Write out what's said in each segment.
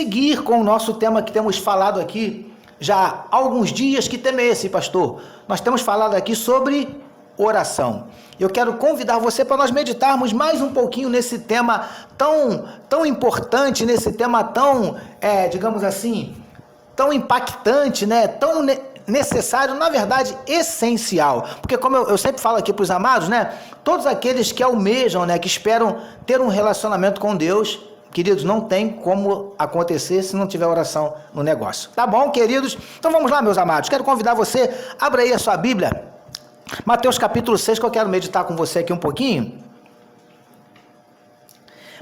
seguir com o nosso tema que temos falado aqui já há alguns dias. Que tema é esse, pastor? Nós temos falado aqui sobre oração. Eu quero convidar você para nós meditarmos mais um pouquinho nesse tema tão importante, nesse tema tão, digamos assim, tão impactante, né? Tão necessário, na verdade, essencial. Porque como eu sempre falo aqui para os amados, né? Todos aqueles que almejam, né? Que esperam ter um relacionamento com Deus, queridos, não tem como acontecer se não tiver oração no negócio. Tá bom, queridos? Então vamos lá, meus amados. Quero convidar você, abra aí a sua Bíblia, Mateus capítulo 6, que eu quero meditar com você aqui um pouquinho.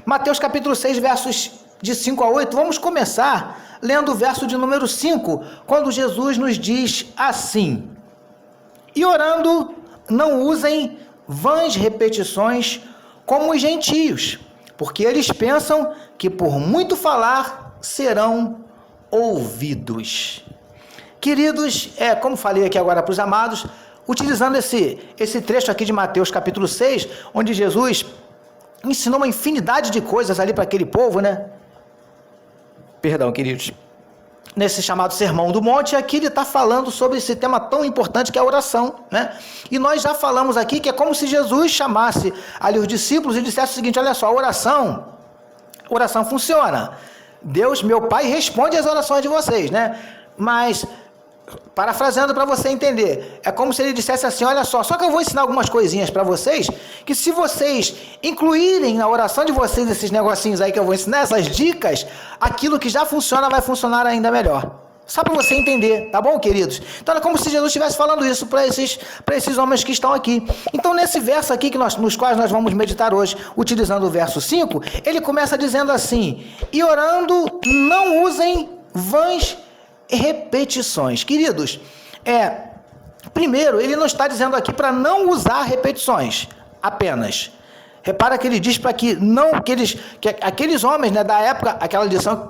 Mateus capítulo 6, versos de 5 a 8. Vamos começar lendo o verso de número 5, quando Jesus nos diz assim: e orando, não usem vãs repetições como os gentios, porque eles pensam que por muito falar serão ouvidos. Queridos, como falei aqui agora para os amados, utilizando esse trecho aqui de Mateus capítulo 6, onde Jesus ensinou uma infinidade de coisas ali para aquele povo, né? Perdão, queridos. Nesse chamado Sermão do Monte, aqui ele está falando sobre esse tema tão importante que é a oração, né? E nós já falamos aqui que é como se Jesus chamasse ali os discípulos e dissesse o seguinte: olha só, oração funciona. Deus, meu Pai, responde às orações de vocês, né? Mas, parafraseando para você entender, é como se ele dissesse assim: olha só que eu vou ensinar algumas coisinhas para vocês, que se vocês incluírem na oração de vocês esses negocinhos aí que eu vou ensinar, essas dicas, aquilo que já funciona vai funcionar ainda melhor. Só para você entender, tá bom, queridos? Então é como se Jesus estivesse falando isso para esses homens que estão aqui. Então nesse verso aqui nos quais nós vamos meditar hoje, utilizando o verso 5, ele começa dizendo assim: e orando, não usem vãs repetições. Queridos, primeiro, ele não está dizendo aqui para não usar repetições apenas. Repara que ele diz para que aqueles homens, né, da época, aquela lição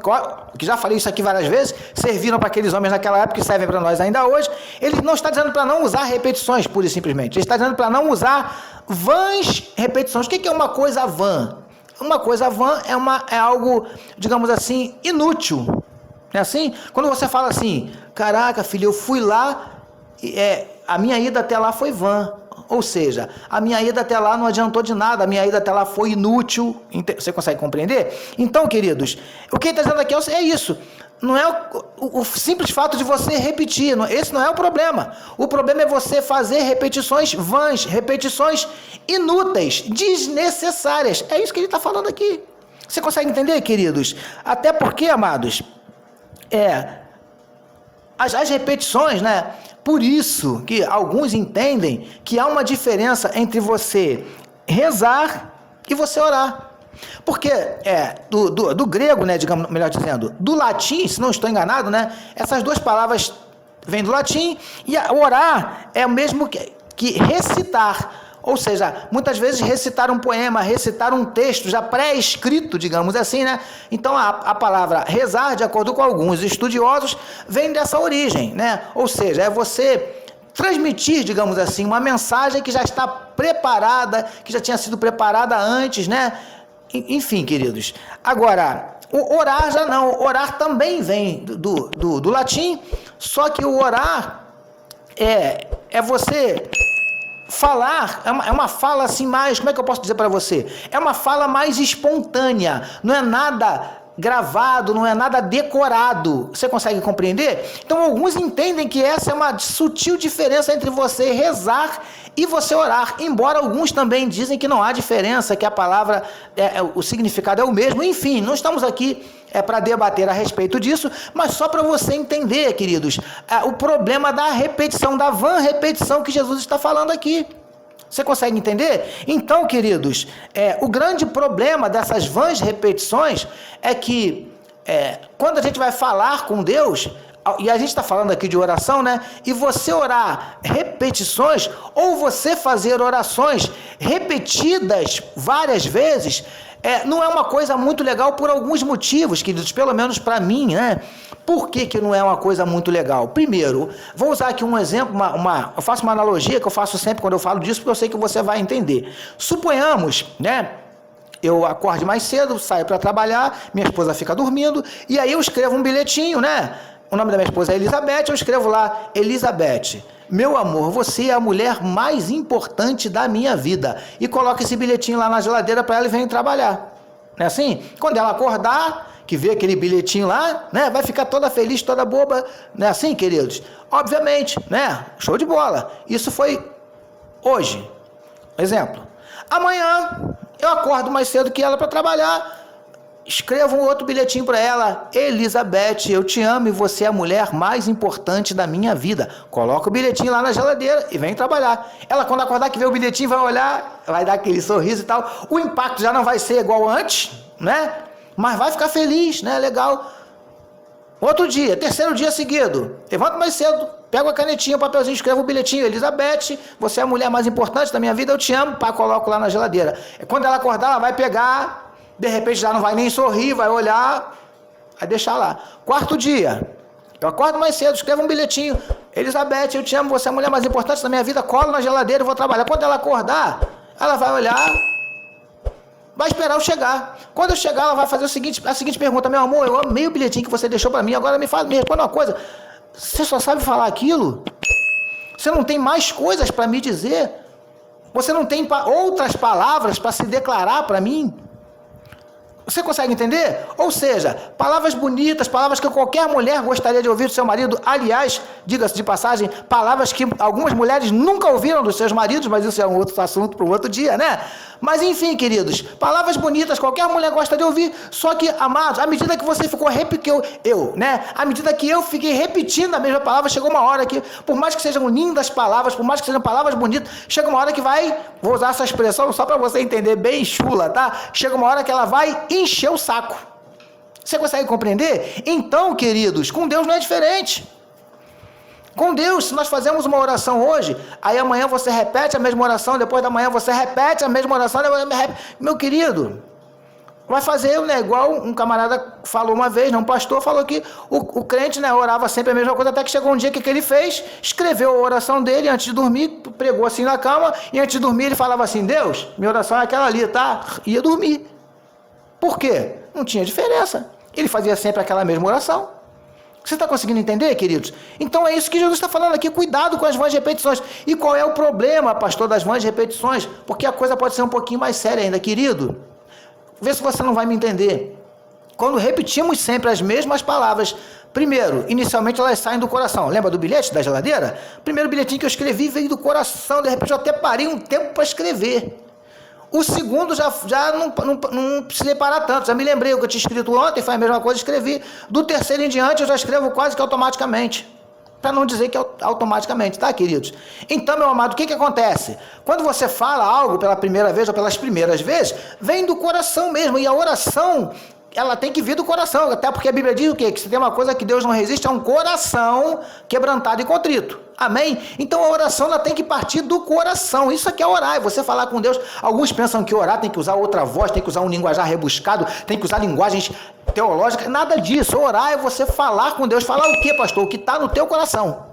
que já falei isso aqui várias vezes, serviram para aqueles homens naquela época e servem para nós ainda hoje. Ele não está dizendo para não usar repetições, pura e simplesmente. Ele está dizendo para não usar vãs repetições. O que é uma coisa vã? Uma coisa vã é algo, digamos assim, inútil. Não é assim? Quando você fala assim: caraca, filho, eu fui lá, a minha ida até lá foi vã. Ou seja, a minha ida até lá não adiantou de nada, a minha ida até lá foi inútil. Você consegue compreender? Então, queridos, o que ele está dizendo aqui é isso. Não é o simples fato de você repetir, esse não é o problema. O problema é você fazer repetições vãs, repetições inúteis, desnecessárias. É isso que ele está falando aqui. Você consegue entender, queridos? Até porque, amados, as repetições, né? Por isso que alguns entendem que há uma diferença entre você rezar e você orar. Porque do grego, né, digamos, melhor dizendo, do latim, se não estou enganado, né, essas duas palavras vêm do latim, e orar é o mesmo que recitar. Ou seja, muitas vezes recitar um poema, recitar um texto já pré-escrito, digamos assim, né? Então a palavra rezar, de acordo com alguns estudiosos, vem dessa origem, né? Ou seja, é você transmitir, digamos assim, uma mensagem que já está preparada, que já tinha sido preparada antes, né? Enfim, queridos. Agora, o orar já não. Orar também vem do latim, só que o orar é você falar, é uma fala assim mais, como é que eu posso dizer para você? É uma fala mais espontânea, não é nada gravado, não é nada decorado. Você consegue compreender? Então alguns entendem que essa é uma sutil diferença entre você rezar e você orar, embora alguns também dizem que não há diferença, que a palavra, o significado é o mesmo. Enfim, não estamos aqui para debater a respeito disso, mas só para você entender, queridos, o problema da repetição, da vã repetição que Jesus está falando aqui. Você consegue entender? Então, queridos, o grande problema dessas vãs repetições é que quando a gente vai falar com Deus, e a gente está falando aqui de oração, né? E você orar repetições, ou você fazer orações repetidas várias vezes, não é uma coisa muito legal por alguns motivos, queridos, pelo menos para mim, né? Por que não é uma coisa muito legal? Primeiro, vou usar aqui um exemplo, eu faço uma analogia que eu faço sempre quando eu falo disso, porque eu sei que você vai entender. Suponhamos, né? eu acordo mais cedo, saio para trabalhar, minha esposa fica dormindo, e aí eu escrevo um bilhetinho, né? O nome da minha esposa é Elizabeth, eu escrevo lá, Elizabeth, meu amor, você é a mulher mais importante da minha vida. E coloco esse bilhetinho lá na geladeira para ela e vem trabalhar. Não é assim? Quando ela acordar, que vê aquele bilhetinho lá, né, vai ficar toda feliz, toda boba. Não é assim, queridos? Obviamente, né? Show de bola. Isso foi hoje. Exemplo. Amanhã, eu acordo mais cedo que ela para trabalhar, escrevo um outro bilhetinho para ela. Elizabeth, eu te amo e você é a mulher mais importante da minha vida. Coloca o bilhetinho lá na geladeira e vem trabalhar. Ela, quando acordar que vê o bilhetinho, vai olhar, vai dar aquele sorriso e tal. O impacto já não vai ser igual antes, né? Mas vai ficar feliz, né? Legal. Outro dia, terceiro dia seguido, levanto mais cedo, pego a canetinha, o papelzinho, escrevo o bilhetinho. Elizabeth, você é a mulher mais importante da minha vida, eu te amo. Pá, coloco lá na geladeira. Quando ela acordar, ela vai pegar... De repente já não vai nem sorrir, vai olhar, vai deixar lá. Quarto dia, eu acordo mais cedo, escrevo um bilhetinho. Elizabeth, eu te amo, você é a mulher mais importante da minha vida, colo na geladeira e vou trabalhar. Quando ela acordar, ela vai olhar, vai esperar eu chegar. Quando eu chegar, ela vai fazer a seguinte pergunta: meu amor, eu amei o bilhetinho que você deixou para mim, agora me responde uma coisa. Você só sabe falar aquilo? Você não tem mais coisas para me dizer? Você não tem outras palavras para se declarar para mim? Você consegue entender? Ou seja, palavras bonitas, palavras que qualquer mulher gostaria de ouvir do seu marido. Aliás, diga-se de passagem, palavras que algumas mulheres nunca ouviram dos seus maridos, mas isso é um outro assunto para um outro dia, né? Mas enfim, queridos, palavras bonitas, qualquer mulher gosta de ouvir, só que, amados, à medida que você ficou repetindo, à medida que eu fiquei repetindo a mesma palavra, chegou uma hora que, por mais que sejam lindas palavras, por mais que sejam palavras bonitas, chega uma hora que vai, vou usar essa expressão só para você entender, bem chula, tá? Chega uma hora que ela vai encher o saco. Você consegue compreender? Então, queridos, com Deus não é diferente. Com Deus, se nós fazemos uma oração hoje, aí amanhã você repete a mesma oração, depois da manhã você repete a mesma oração, meu querido, vai fazer, né, igual um camarada falou uma vez, um pastor falou que o crente, né, orava sempre a mesma coisa, até que chegou um dia que ele fez, escreveu a oração dele antes de dormir, pregou assim na cama, e antes de dormir ele falava assim: Deus, minha oração é aquela ali, tá? Ia dormir. Por quê? Não tinha diferença. Ele fazia sempre aquela mesma oração. Você está conseguindo entender, queridos? Então é isso que Jesus está falando aqui, cuidado com as vãs repetições. E qual é o problema, pastor, das vãs repetições? Porque a coisa pode ser um pouquinho mais séria ainda, querido. Vê se você não vai me entender. Quando repetimos sempre as mesmas palavras, primeiro, inicialmente elas saem do coração. Lembra do bilhete da geladeira? O primeiro bilhetinho que eu escrevi veio do coração, de repente eu até parei um tempo para escrever. O segundo já não precisei parar tanto, já me lembrei o que eu tinha escrito ontem, foi a mesma coisa, escrevi. Do terceiro em diante eu já escrevo quase que automaticamente, para não dizer que é automaticamente, tá, queridos? Então, meu amado, o que acontece? Quando você fala algo pela primeira vez ou pelas primeiras vezes, vem do coração mesmo, e a oração, ela tem que vir do coração, até porque a Bíblia diz o quê? Que se tem uma coisa que Deus não resiste, é um coração quebrantado e contrito. Amém? Então a oração ela tem que partir do coração. Isso aqui é orar, é você falar com Deus. Alguns pensam que orar tem que usar outra voz, tem que usar um linguajar rebuscado, tem que usar linguagens teológicas. Nada disso. Orar é você falar com Deus. Falar o quê, pastor? O que está no teu coração.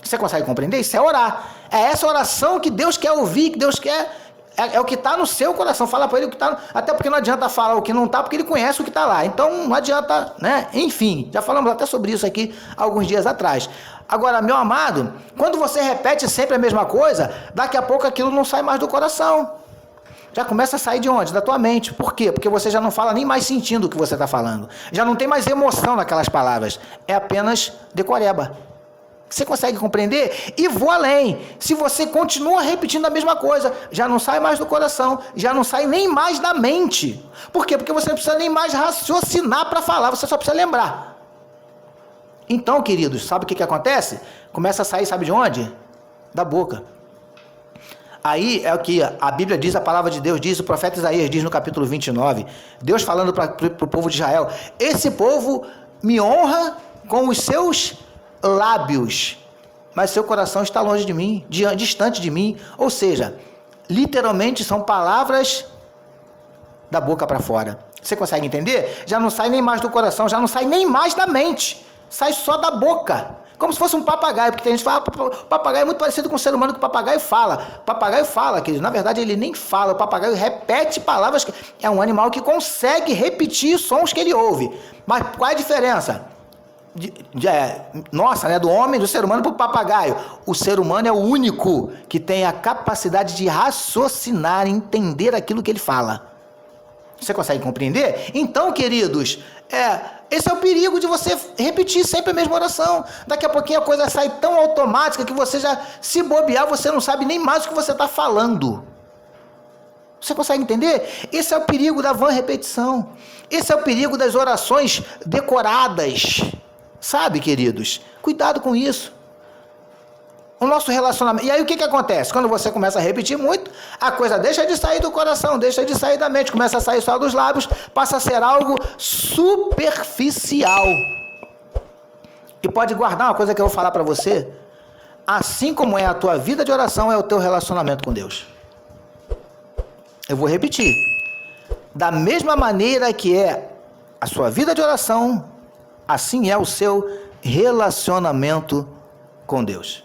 Você consegue compreender? Isso é orar. É essa oração que Deus quer ouvir, que Deus quer... É o que está no seu coração. Fala para ele o que está... Até porque não adianta falar o que não está, porque ele conhece o que está lá. Então não adianta, né? Enfim, já falamos até sobre isso aqui alguns dias atrás. Agora, meu amado, quando você repete sempre a mesma coisa, daqui a pouco aquilo não sai mais do coração. Já começa a sair de onde? Da tua mente. Por quê? Porque você já não fala nem mais sentindo o que você está falando. Já não tem mais emoção naquelas palavras. É apenas decoreba. Você consegue compreender? E vou além. Se você continua repetindo a mesma coisa, já não sai mais do coração, já não sai nem mais da mente. Por quê? Porque você não precisa nem mais raciocinar para falar, você só precisa lembrar. Então, queridos, sabe o que acontece? Começa a sair, sabe de onde? Da boca. Aí é o que a Bíblia diz, a palavra de Deus diz, o profeta Isaías diz no capítulo 29, Deus falando para o povo de Israel: esse povo me honra com os seus lábios, mas seu coração está longe de mim, distante de mim. Ou seja, literalmente são palavras da boca para fora. Você consegue entender? Já não sai nem mais do coração, já não sai nem mais da mente, sai só da boca. Como se fosse um papagaio, porque tem gente que fala, papagaio é muito parecido com o ser humano, que o papagaio fala. O papagaio fala, querido. Na verdade, ele nem fala. O papagaio repete palavras. É um animal que consegue repetir sons que ele ouve. Mas qual é a diferença? Nossa, né? Do homem, do ser humano para o papagaio. O ser humano é o único que tem a capacidade de raciocinar, entender aquilo que ele fala. Você consegue compreender? Então, queridos, esse é o perigo de você repetir sempre a mesma oração. Daqui a pouquinho a coisa sai tão automática que você já, se bobear, você não sabe nem mais o que você está falando. Você consegue entender? Esse é o perigo da vã repetição. Esse é o perigo das orações decoradas. Sabe, queridos? Cuidado com isso. O nosso relacionamento... E aí o que acontece? Quando você começa a repetir muito, a coisa deixa de sair do coração, deixa de sair da mente, começa a sair só dos lábios, passa a ser algo superficial. E pode guardar uma coisa que eu vou falar para você. Assim como é a tua vida de oração, é o teu relacionamento com Deus. Eu vou repetir. Da mesma maneira que é a sua vida de oração, assim é o seu relacionamento com Deus.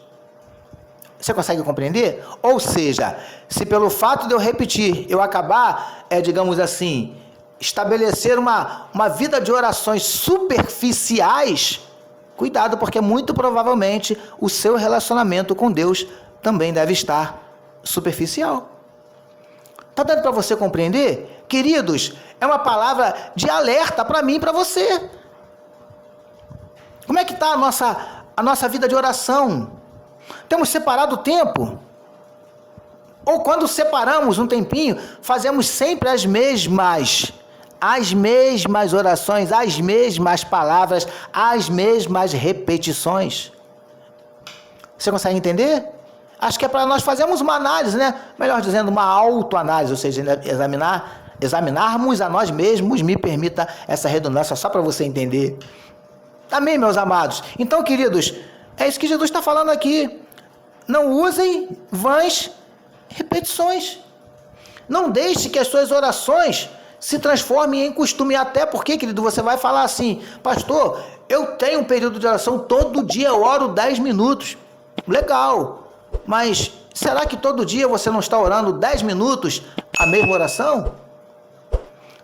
Você consegue compreender? Ou seja, se pelo fato de eu repetir, eu acabar, digamos assim, estabelecer uma vida de orações superficiais, cuidado, porque muito provavelmente o seu relacionamento com Deus também deve estar superficial. Está dando para você compreender? Queridos, é uma palavra de alerta para mim e para você. Como é que está a nossa vida de oração? Temos separado o tempo? Ou quando separamos um tempinho, fazemos sempre as mesmas orações, as mesmas palavras, as mesmas repetições? Você consegue entender? Acho que é para nós fazermos uma análise, né? Melhor dizendo, uma autoanálise, ou seja, examinarmos a nós mesmos, me permita essa redundância só para você entender. Amém, meus amados? Então, queridos, é isso que Jesus está falando aqui. Não usem vãs repetições. Não deixe que as suas orações se transformem em costume. Até porque, querido, você vai falar assim: pastor, eu tenho um período de oração, todo dia eu oro 10 minutos. Legal, mas será que todo dia você não está orando 10 minutos a mesma oração?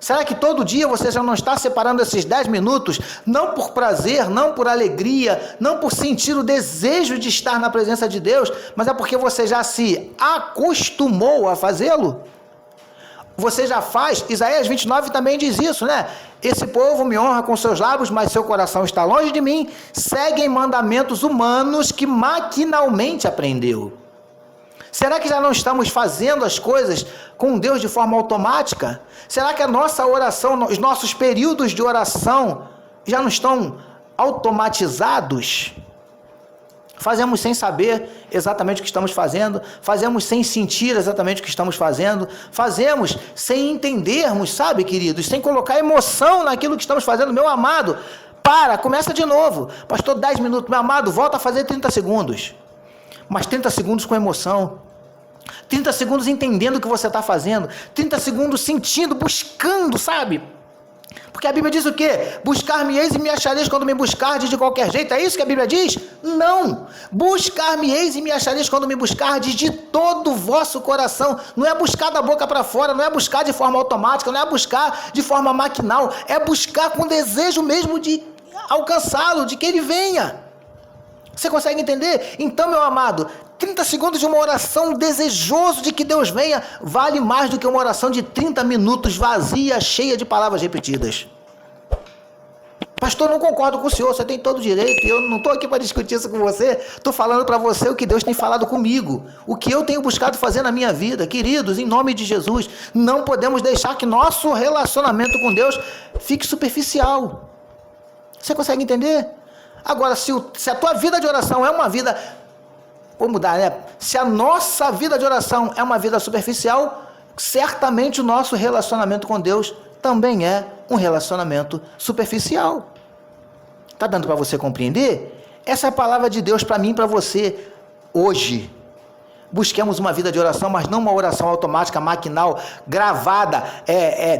Será que todo dia você já não está separando esses 10 minutos, não por prazer, não por alegria, não por sentir o desejo de estar na presença de Deus, mas é porque você já se acostumou a fazê-lo? Você já faz, Isaías 29 também diz isso, né? Esse povo me honra com seus lábios, mas seu coração está longe de mim, seguem mandamentos humanos que maquinalmente aprendeu. Será que já não estamos fazendo as coisas com Deus de forma automática? Será que a nossa oração, os nossos períodos de oração já não estão automatizados? Fazemos sem saber exatamente o que estamos fazendo, fazemos sem sentir exatamente o que estamos fazendo, fazemos sem entendermos, sabe, queridos, sem colocar emoção naquilo que estamos fazendo. Meu amado, começa de novo. Pastor, 10 minutos, meu amado, volta a fazer 30 segundos. Mas 30 segundos com emoção, 30 segundos entendendo o que você está fazendo, 30 segundos sentindo, buscando, sabe? Porque a Bíblia diz o quê? Buscar-me-eis e me achareis quando me buscardes de qualquer jeito. É isso que a Bíblia diz? Não! Buscar-me-eis e me achareis quando me buscardes de todo o vosso coração. Não é buscar da boca para fora, não é buscar de forma automática, não é buscar de forma maquinal, é buscar com desejo mesmo de alcançá-lo, de que ele venha. Você consegue entender? Então, meu amado, 30 segundos de uma oração desejoso de que Deus venha vale mais do que uma oração de 30 minutos vazia, cheia de palavras repetidas. Pastor, não concordo com o senhor, você tem todo o direito, eu não estou aqui para discutir isso com você, estou falando para você o que Deus tem falado comigo, o que eu tenho buscado fazer na minha vida. Queridos, em nome de Jesus, não podemos deixar que nosso relacionamento com Deus fique superficial. Você consegue entender? Agora, se a tua vida de oração é uma vida... Vou mudar, né? Se a nossa vida de oração é uma vida superficial, certamente o nosso relacionamento com Deus também é um relacionamento superficial. Está dando para você compreender? Essa é a palavra de Deus para mim e para você hoje. Busquemos uma vida de oração, mas não uma oração automática, maquinal, gravada,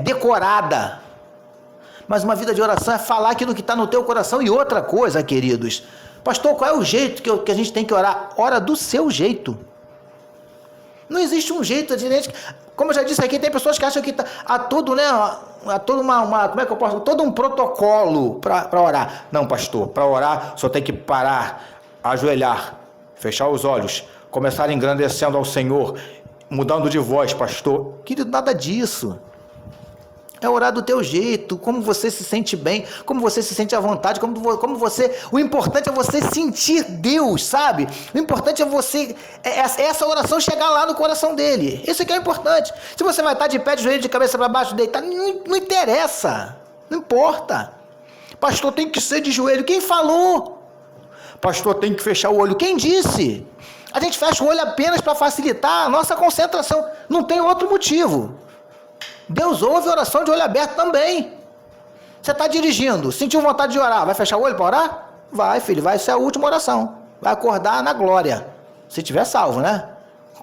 decorada. Mas uma vida de oração é falar aquilo que está no teu coração. E outra coisa, queridos, Pastor, qual é o jeito que a gente tem que orar? Ora do seu jeito. Não existe um jeito diferente. Como eu já disse aqui, tem pessoas que acham que há todo, né, há toda como é que eu posso, todo um protocolo para orar. Não, pastor, para orar só tem que parar, ajoelhar, fechar os olhos, começar engrandecendo ao Senhor, mudando de voz, pastor. Querido, nada disso. É orar do teu jeito, como você se sente bem, como você se sente à vontade, como você... O importante é você sentir Deus, sabe? O importante é você... essa oração chegar lá no coração dele. Isso que é importante. Se você vai estar de pé, de joelho, de cabeça para baixo, deitado, não interessa. Não importa. Pastor, tem que ser de joelho. Quem falou? Pastor, tem que fechar o olho. Quem disse? A gente fecha o olho apenas para facilitar a nossa concentração. Não tem outro motivo. Deus ouve oração de olho aberto também. Você está dirigindo, sentiu vontade de orar, vai fechar o olho para orar? Vai, filho, vai ser a última oração. Vai acordar na glória, se tiver salvo, né?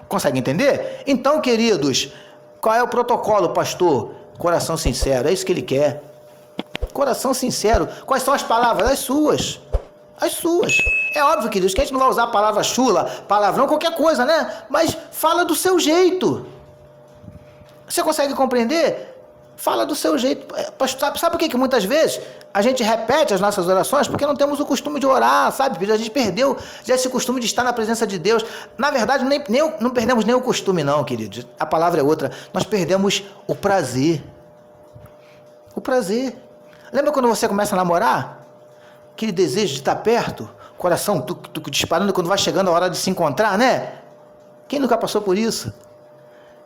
Consegue entender? Então, queridos, qual é o protocolo, pastor? Coração sincero, é isso que ele quer. Coração sincero. Quais são as palavras? As suas. As suas. É óbvio, queridos, que a gente não vai usar a palavra chula, palavrão, qualquer coisa, né? Mas fala do seu jeito. Você consegue compreender? Fala do seu jeito. Sabe por que muitas vezes a gente repete as nossas orações? Porque não temos o costume de orar, sabe? A gente perdeu já esse costume de estar na presença de Deus. Na verdade, não perdemos nem o costume, não, queridos. A palavra é outra. Nós perdemos o prazer. O prazer. Lembra quando você começa a namorar? Aquele desejo de estar perto, coração disparando quando vai chegando a hora de se encontrar, né? Quem nunca passou por isso?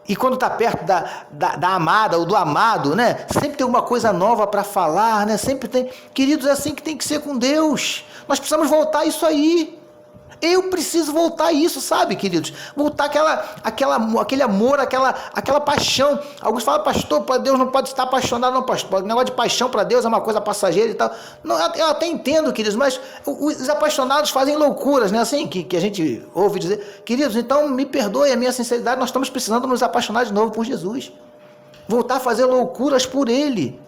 E quando está perto da amada ou do amado, né? Sempre tem uma coisa nova para falar, né? Sempre tem. Queridos, é assim que tem que ser com Deus. Nós precisamos voltar a isso aí. Eu preciso voltar a isso, sabe, queridos? Voltar aquele amor, aquela paixão. Alguns falam, pastor, Deus não pode estar apaixonado, não, pastor. O negócio de paixão para Deus é uma coisa passageira e tal. Não, eu até entendo, queridos, mas os apaixonados fazem loucuras, né? Assim, que a gente ouve dizer. Queridos, então me perdoe a minha sinceridade, nós estamos precisando nos apaixonar de novo por Jesus. Voltar a fazer loucuras por Ele.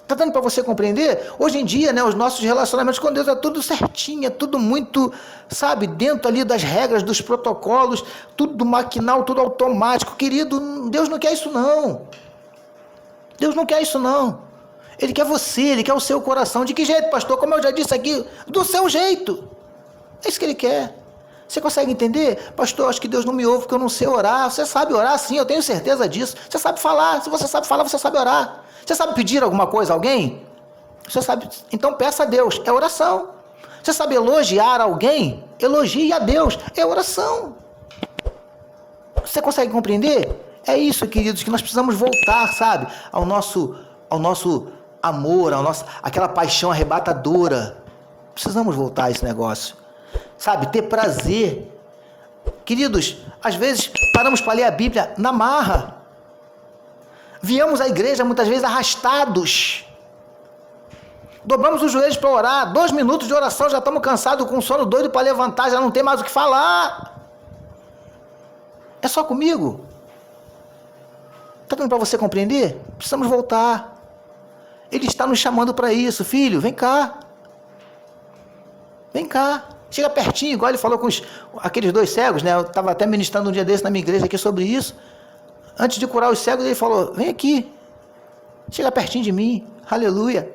Está dando para você compreender? Hoje em dia, né, os nossos relacionamentos com Deus é tudo certinho, é tudo muito, sabe, dentro ali das regras, dos protocolos, tudo maquinal, tudo automático. Querido, Deus não quer isso não. Deus não quer isso não. Ele quer você, Ele quer o seu coração. De que jeito, pastor? Como eu já disse aqui, do seu jeito. É isso que Ele quer. Você consegue entender? Pastor, acho que Deus não me ouve porque eu não sei orar. Você sabe orar, sim, eu tenho certeza disso. Você sabe falar. Se você sabe falar, você sabe orar. Você sabe pedir alguma coisa a alguém? Você sabe? Então peça a Deus. É oração. Você sabe elogiar alguém? Elogie a Deus. É oração. Você consegue compreender? É isso, queridos, que nós precisamos voltar, sabe? Ao nosso amor, aquela paixão arrebatadora. Precisamos voltar a esse negócio. Sabe? Ter prazer. Queridos, às vezes paramos para ler a Bíblia na marra. Viemos à igreja muitas vezes arrastados. Dobramos os joelhos para orar. 2 minutos de oração, já estamos cansados, com sono doido para levantar, já não tem mais o que falar. É só comigo? Está dando para você compreender? Precisamos voltar. Ele está nos chamando para isso. Filho, vem cá. Vem cá. Chega pertinho, igual ele falou com aqueles 2 cegos, né? Eu estava até ministrando um dia desse na minha igreja aqui sobre isso. Antes de curar os cegos, ele falou, vem aqui, chega pertinho de mim, aleluia.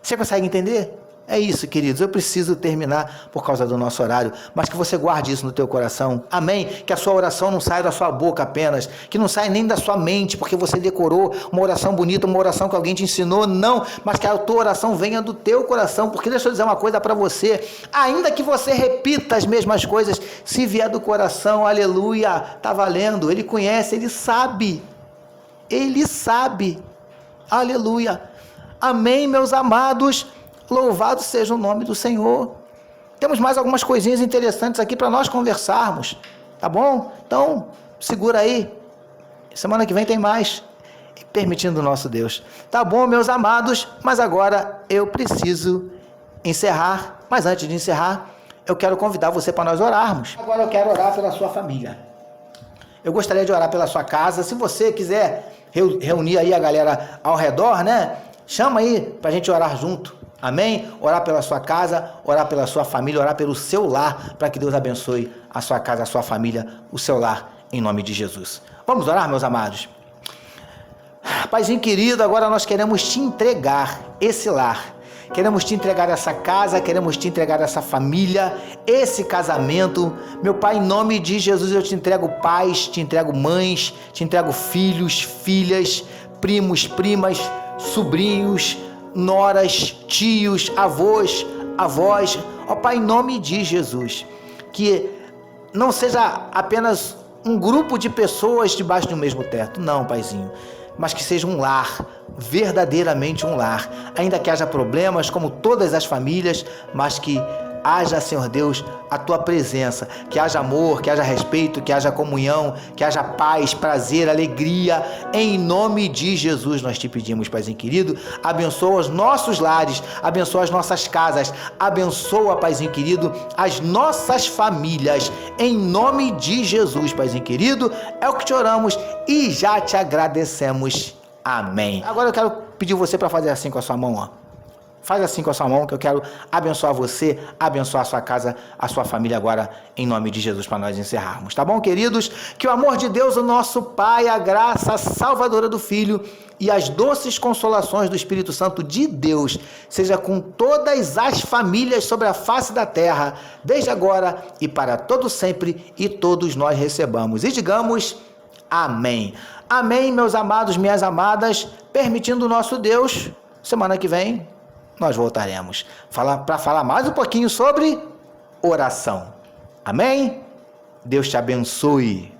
Você consegue entender? É isso, queridos, eu preciso terminar por causa do nosso horário, mas que você guarde isso no teu coração, amém? Que a sua oração não saia da sua boca apenas, que não saia nem da sua mente, porque você decorou uma oração bonita, uma oração que alguém te ensinou, não, mas que a tua oração venha do teu coração, porque deixa eu dizer uma coisa para você, ainda que você repita as mesmas coisas, se vier do coração, aleluia, tá valendo, ele conhece, ele sabe, aleluia, amém, meus amados. Louvado seja o nome do Senhor. Temos mais algumas coisinhas interessantes aqui para nós conversarmos, tá bom? Então, segura aí. Semana que vem tem mais, permitindo o nosso Deus. Tá bom, meus amados, mas agora eu preciso encerrar. Mas antes de encerrar, eu quero convidar você para nós orarmos. Agora eu quero orar pela sua família. Eu gostaria de orar pela sua casa. Se você quiser reunir aí a galera ao redor, né? Chama aí para a gente orar junto. Amém? Orar pela sua casa, orar pela sua família, orar pelo seu lar, para que Deus abençoe a sua casa, a sua família, o seu lar, em nome de Jesus. Vamos orar, meus amados? Paizinho querido, agora nós queremos te entregar esse lar. Queremos te entregar essa casa, queremos te entregar essa família, esse casamento. Meu Pai, em nome de Jesus, eu te entrego pais, te entrego mães, te entrego filhos, filhas, primos, primas, sobrinhos, noras, tios, avós, avós. Ó Pai, em nome de Jesus, que não seja apenas um grupo de pessoas debaixo do mesmo teto. Não, Paizinho, mas que seja um lar, verdadeiramente um lar, ainda que haja problemas, como todas as famílias, mas que haja, Senhor Deus, a Tua presença, que haja amor, que haja respeito, que haja comunhão, que haja paz, prazer, alegria, em nome de Jesus nós te pedimos, Paizinho querido, abençoa os nossos lares, abençoa as nossas casas, abençoa, Paizinho querido, as nossas famílias, em nome de Jesus, Paizinho querido, é o que te oramos e já te agradecemos, amém. Agora eu quero pedir você para fazer assim com a sua mão, ó. Faz assim com a sua mão, que eu quero abençoar você, abençoar a sua casa, a sua família agora, em nome de Jesus, para nós encerrarmos. Tá bom, queridos? Que o amor de Deus, o nosso Pai, a graça salvadora do Filho e as doces consolações do Espírito Santo de Deus seja com todas as famílias sobre a face da terra, desde agora e para todo sempre, e todos nós recebamos. E digamos amém. Amém, meus amados, minhas amadas, permitindo o nosso Deus, semana que vem nós voltaremos para falar mais um pouquinho sobre oração. Amém? Deus te abençoe.